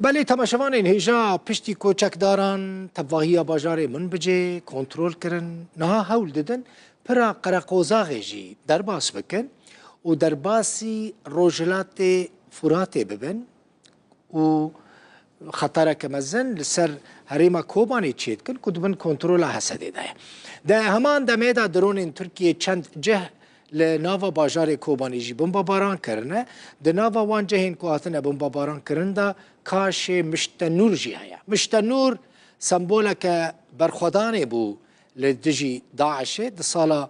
بله تماشاوان هیجا پشتی کوچکداران تبواهی باجار من بجه کنترل کرن نها هول ددن پرا قرقوزاغی جی در باس بکن و در باسی روجلات فرات ببن و خطر کمزن لسر هریما کوبانی چید کن کدبن کنترل حسده ده همان دمیدا درون ترکیه چند جه لناوا باجار کوبانی جی بمباران کرنه ده ناوا وان جهین کو هاتنه بمباران کرنده کاش مشتنور جی هیا مشتنور سمبوله که برخودانه بو لدجی داعشه ده سالا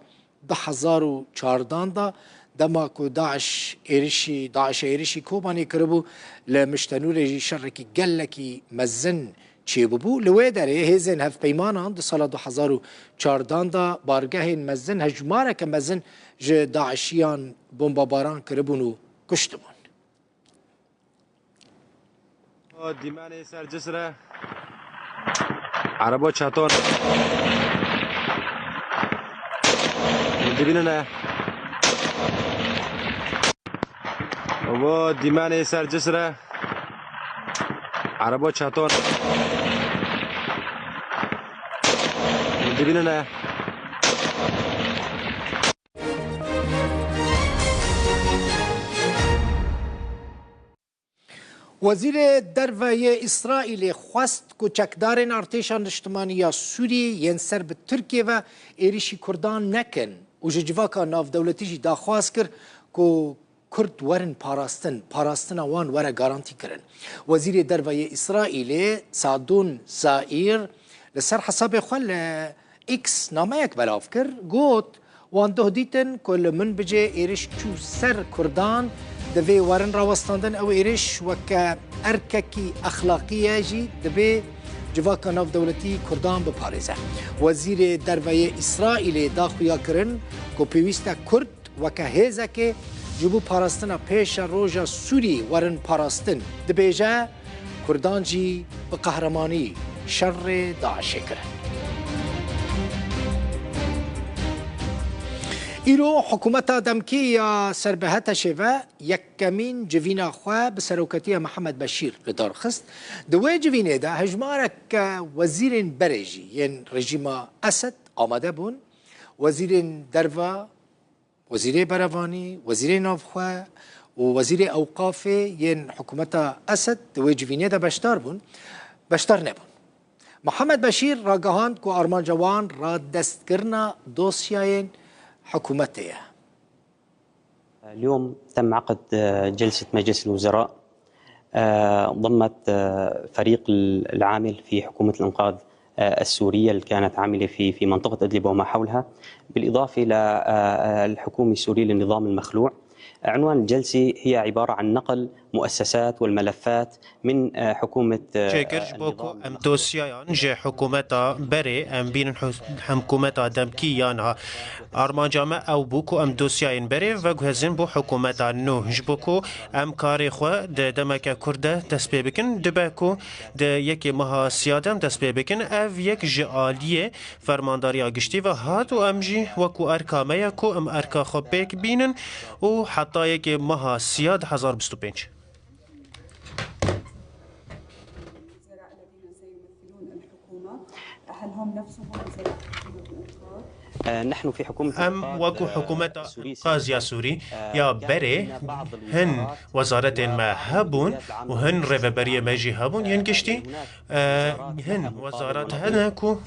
2014 دا دما کو داعش ایریشی کوبانی کربو لمشتنور جی شرکی گلکی مزن چی ببو لوی داره هزین هف پیمانان ده سال 2014 دا بارگاه مزن هجماره که مزن جه داعشیان بمباران کربون و کشتمون دیمانه سرجسره عربا چطور دبینه نه و دیمانه سرجسره عربا چطور دبینه نه وزیر دروی اسرائیل خواست کوچکدارین ارتشان اجتماعی سوریه ین سر به ترکیه و ایریشی کردان نکن و جواکا ناف دولتی جی داخواست کرد که کرد ورن پاراستن وان ورا گارانتی کرن وزیر دروی اسرائیل سعدون زائیر لسر حساب خل اکس نامه یک بلاف کرد گوت وان ده دیتن کل من بجه ایریش چو سر کردان دبی ورن راوستاندن او ایریش وکا ارککی اخلاقیه جی دبی جواکا ناف دولتی کردان بپارزه وزیر دروی اسرائیل داخویا کرن که پیوسته کرد وکا هیزه که جبو پاراستنا پیش روژا سوری ورن پاراستن دبیجه کردان جی به قهرمانی شر داعشه کرن ایرو حکومت دمکی یا سربهت شوه یکمین جوینا خواه به سروکتی محمد بشیر لدار خست دوی جوینه ده هجمارک وزیر برجی ین رژیم اسد آمده بون وزیر دروا وزیر بروانی وزیر نافخواه و وزیر اوقاف ین حکومت اسد دوی جوینه ده بشتار نبون محمد بشیر را گهاند که آرمان جوان را دست کرنا دوسیاین حكومته. اليوم تم عقد جلسة مجلس الوزراء ضمت فريق العامل في حكومة الإنقاذ السورية اللي كانت عاملة في منطقة إدلب وما حولها بالإضافة إلى الحكومة السورية للنظام المخلوع. عنوان الجلسة هي عبارة عن نقل مؤسسات والملفات من حكومة جيكرج بوكو ام دوسيان جي حكومة بري ام بين حكومة دمكي يانها ارمان جامع او بوكو ام دوسيان بري وغهزن بو حكومة نوهج بوكو ام كاري خو دمكا كرده دسبي بكن دباكو يكي مها سيادم دسبي بكن اف يك جاليه فرمانداري اگشتي و هاتو ام جي وكو اركاميا كو ام اركا خو بيك بينن و حتى يكي مها سياد 1025 هل هم نفسهم نحن في حكومة ام وكو حكومة قاضي سوري يا بري هن وزارة ما هبون وهن ريفبرية ماجي هبون ينكشتي هن وزارات هناكو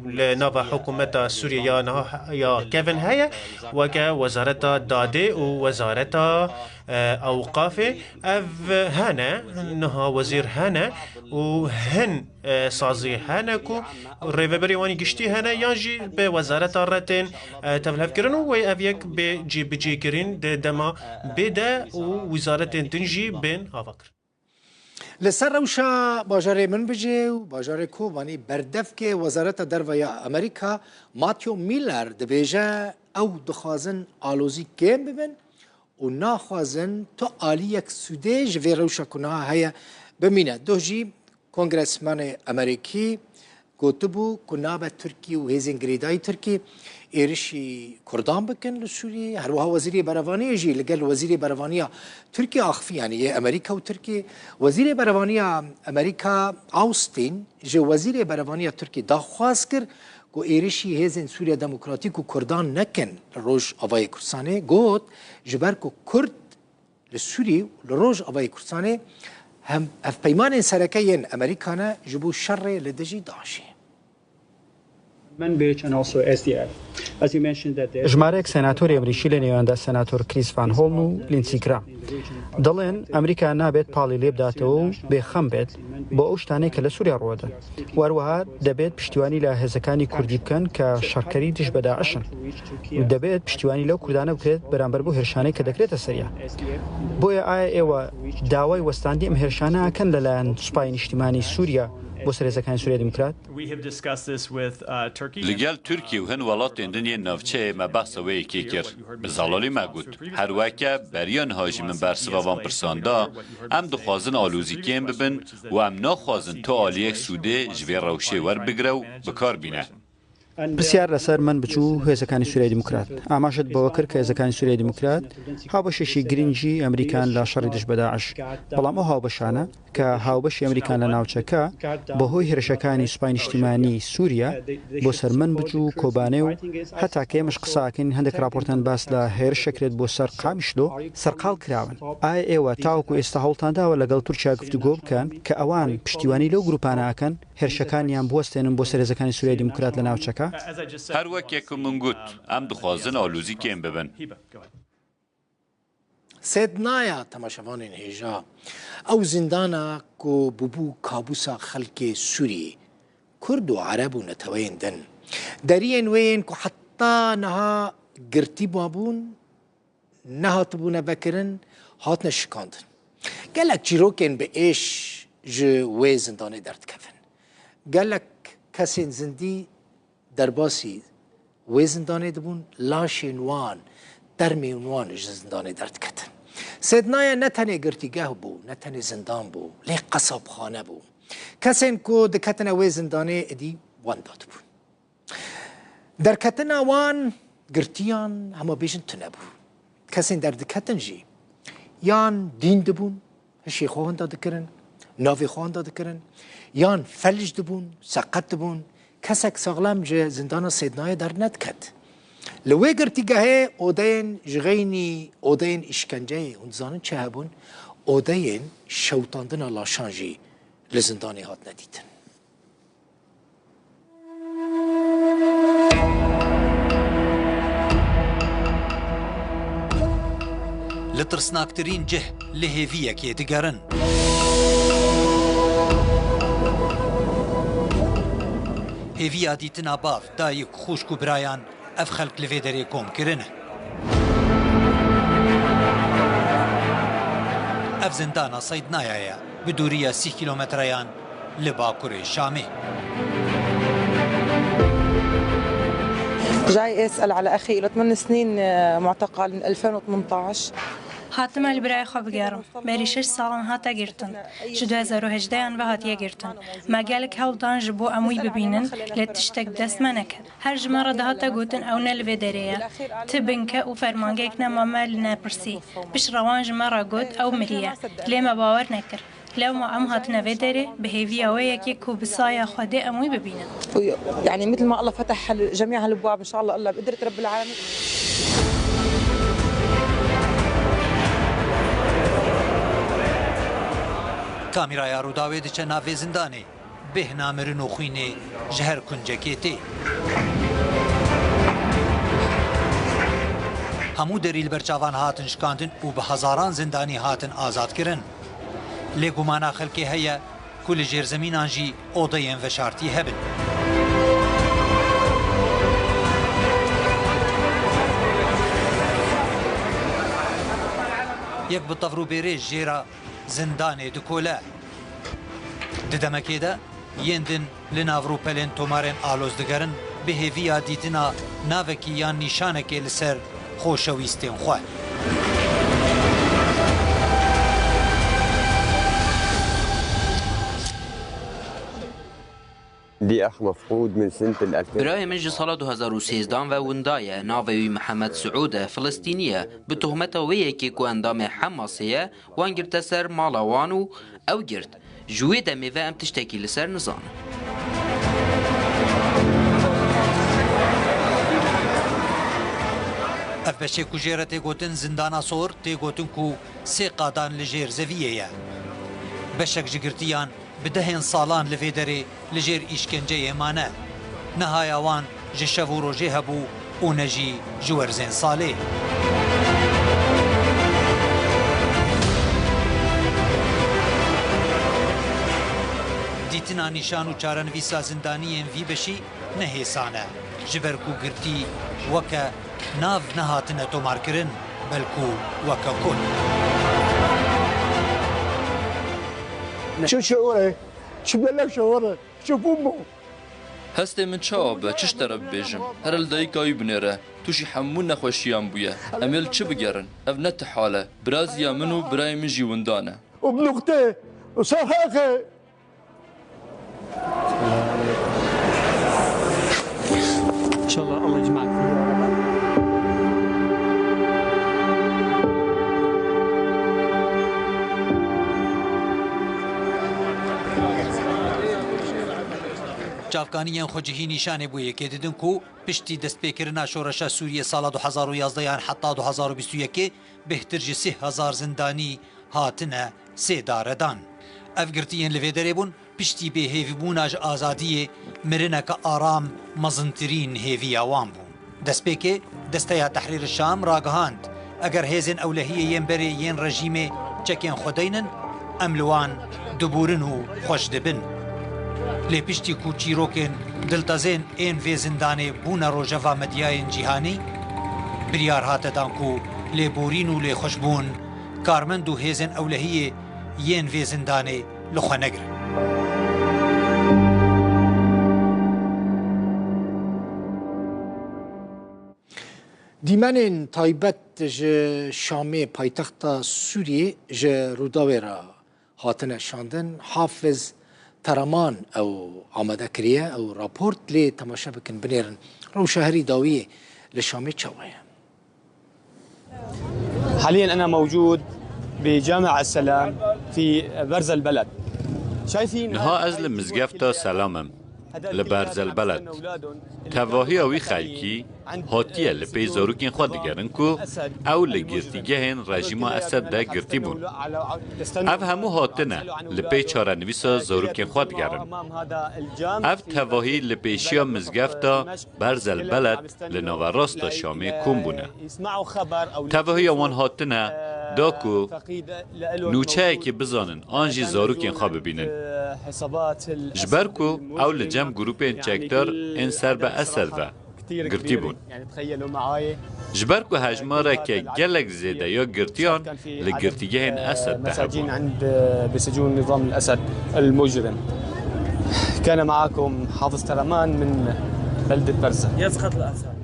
لنوع حكومة سوريا يا كيفن هيا وكا وزارة دادي ووزارة اوقاف اف هنا نها وزير هنا وهن سازي هناكو ريفبري واني قشتي هنا يانجي بوزارة راتين تفلف كرنو وي افيك بجي كرين دما بدا ووزارة تنجي بين افكر لسر روشا باجار من بجي و باجار کوبانی بردف که وزارت درویا امریکا ماتیو میلر دبیجه او دخوازن آلوزی کم ببن و ناخوازن تو آلیک سودیج وی روشا کنها هیا بمینه دوجی کنگرسمان امریکی گوتبو کنابه ترکی و هیزن گریدای ترکی إيرشي كردان بكن لسوريا هروها وزيري برافانية جي لقال وزيري برافانية تركيا أخفي يعني أمريكا وتركيا وزيري برافانية أمريكا أوستين جي وزيري برافانية تركيا داخواز كر كو إيرشي هزن سوريا ديمقراطيك وكردان نكن الروج أفاي كرساني قوت جباركو كرد للسوري لروج أفاي كرساني هم اف بيمان سركين أمريكانا جبو الشر لدجي داعشي ژمارەیەک سەناتۆری ئەمریکی لە نێواندا سەناتۆر کریس فان هۆڵن و لینسی گرام دەڵێن ئەمریکا نابێت پاڵی لێ بداتەوە و بێخەم بێت بۆ ئەو شتانەی کە لە سووریا ڕوەدەن وەروەها دەبێت پشتیوانی لە هێزەکانی کوردی بکەن کە شەڕکەری دژ بە داعشن و دەبێت پشتیوانی لەو کوردانە بکرێت بەرامبەر بۆ هێرشانەی کە دەکرێتە سەریا بۆیە ئایا ئێوە داوای وەستاندی ئەم هێرشانە ئەکەن لەلایەن سوپای نیشتیمانی سووریا بۆ سەرێزەکانی سووریا دیموکرات لەگەڵ تورکی و هەن وڵاتên dinê navçeyê me behsa wê yekê kir bi zalalî me got her weke beriyan hajî min bersiva van pirsanda em dixwazin alûzîkiyên bibin û em naxwazin to aliyek Sûdê ji vê rewşê werbigire û bikar bîne پرسیار لەسەر من بچوو هێزەکانی سووریا دیموکرات ئاماژت بەوە کرد کە هێزەکانی سووریا دیموکرات هاوبەشێکی گرنگی ئەمریکان لە شەڕی دژ بە داعش بەڵام ئەو هاوبەشانە کە هاوبەشی ئەمریکان لە ناوچەکە بەهۆی هێرشەکانی سوپای نیشتیمانی سووریا بۆ سەر من بچوو کۆبانێ و هەتا کە ئێمەش قساکەین هەندێک راپۆرتان باس لە هێرشەکرێت بۆ سەر قامیشلۆ سەرقاڵ کراون ئایا ئێوە تاوەکو ئێستا هەوڵتانداوە لەگەڵ تورکیا گفتوگۆ بکەن کە ئەوان پشتیوانی لەو گروپانە ئەکەن هێرشەکانیان بوەستێنن بۆ سەرێزەکانی سووریا دیموکرات لە ناوچەکە her wekeke min got em dixwazin alûzîkên bibin سێدنایە تەماشەوانên هێژا ئەو زیندانە کۆ ببوو کابوسا خەڵکێ سووری کورد و عەرەب و نەتەوەیان دن دەریên wên ku heta niha girtî bûbûn nehatibûne vekirin hatine şikandin gelek çîrokên bi êş ji wê zindanê derdikevin gelek kesên zindî derbasî wê zindanê dibûn laşên wan dermên wan ji zindanê derdiketin sêdnaya ne tenê girtîgeh bû ne tenê zindan bû lê qesabxane bû kesên ku diketine wê zindanê êdî wan dadibûn derketina wan girtiyan hema bêjin tune bû kesên derdiketin jî yan dîn dibûn hişê xwehan da dikirin navê xwehan da dikirin yan felj dibûn seqet dibûn kesek sağlam ji zindana sêdnayê dernediket li wê girtîgehê odeyên ji xeynî odeyên îşkenceyê hûn dizanin çi hebûn odeyên şewtandina laşan jî li zindanê hatine dîtin li tirsnaktirîn cih li hêviyekê digerin hêviya dîtina bav dayîk xuşk û birayan ev xelk li vê derê kom kirine ev zindana Seydnaya ye bi dûriya 30 kîlometreyan li bakurê Şamê جاي اسال على اخي له 8 سنين معتقل من 2018 هاتم البرای خواب گرم بری 6 سالان هاتا گرتن ji 2018 an ve hatiye girtin me gelek hewldan ji bo em wî bibînin lê tiştek dest me nekir her ji me re dihata gotin ew ne li vê derê ye ti binke û fermangehek nema me li nepirsî piştrewan ji me re got ew miriye lê me bawer nekir لو أم هاتنا فيدري بهيفيا وياك يكو بصايا خدي أموي ببينا يعني مثل ما الله فتح جميع هالابواب إن شاء الله الله بقدرة رب العالمين کامیرا ڕووداوێ دچە ناوێ زیندانê bêhnamirin û xwînê ji her kuncekê tê hemû derî li ber çavan hatin şikandin û bi hezaran zindanî hatin azadkirin lê gumana xelkê heye ku li jêrzemînan jî odeyên veşartî hebin yek bi tevrûbêrê jêra zindanê dikole di demekê de yên din li nav rûpelên tomarên aloz digerin bi hêviya dîtina navekî yan nîşanekê li ser xoşewîstên xwe دي أخ مفقود من سنة 2000. برای من سال 2013 و وندای ناوی محمد سعود فلسطینیه به تهمت وی که اندام حماسیه وان گرت سر مالاوانو او گرت جوی دمی و ام تشتکی لسر نزانه. اف بشه کجیره تیگوتن زندانا سور تیگوتن کو سی قادان لجیر زویه بشک جگرتیان بدهن سالان لفیدری لجیر ایشکنجه ایمانه نهایوان جشو روژه هبو و نجی جورزین ساله دیتنا نشان و چارنویسا زندانی وی بشی نهیسانه جبرکو گرتی وکه ناف نهاتنه تومار کرن بلکو وکه کن شو شعوره شو بلك شعوره شو بومو هسته من چاوبه چش طرف بیجم هر الدایی کایی بنیره توشی همون نخوشیان بویه امیل چه بگرن او نت حاله برازیا منو برای من جیوندانه وبنقطه وصحاخه ان شاء الله الله يجمعك فيه. جافکانیان خوجهی نشانه بویه که دیدن کو پشتی دست پیکرنا شورش سوریه سال 2011 یان حتی 2021 بهتر جی 3000 زندانی هاتنه سه داردان افگرتیان لویدره بون پشتی به هیوی بوناج آزادی مرنه که آرام مزنترین هیوی آوان بون دست پیکه دسته تحریر الشام راگهاند اگر هیزن اولهی ین بری ین رژیم چکین خودینن املوان دبورن و خوش دبن لی پشتی کو چیروکن دلتازین این وی زندانه بون روژوا مدیاین جیهانی بریار هاتدان کو لی بورین و لی خوشبون کارمند و هیزن اولهی ین وی زندانه لخوا نگرن دیمنین تایبت ج شامی پایتخت سوریه ج روداویرا هاتن شاندن حافظ ترمان او آماده کریه او راپورت لی تماشا بکن بنیرن رو شهری داویه لشامی چاویه. حاليا أنا موجود بجامع السلام في برز البلد. شايفين نها از لمزگفتا سلامم لبرز البلد تواهی اوی خلکی هاتیه لپی زاروکین خود دگرن کو او لگرتیگه هن رژیم اسد ده گرتی بون او همو هاتنه لپی چارنویسا زاروکین خود دگرن او تواهی لپیشیا مزگفتا برز البلد لناوراستا شامی کن بونه تواهی اوان هاتنه داکو نوچه که بزانن آنجی زاروکین خواه ببینن جبرکو او لجم گروپین چکتار این سر به اثر و گرتی بون جبرکو هجماره که گلک زیده یا گرتیان لگرتیگه این اسد ده بون بسجون نظام الأسد المجرم. كان معكم حافظ ترمان من بلدة برزة. يسقط الأسد.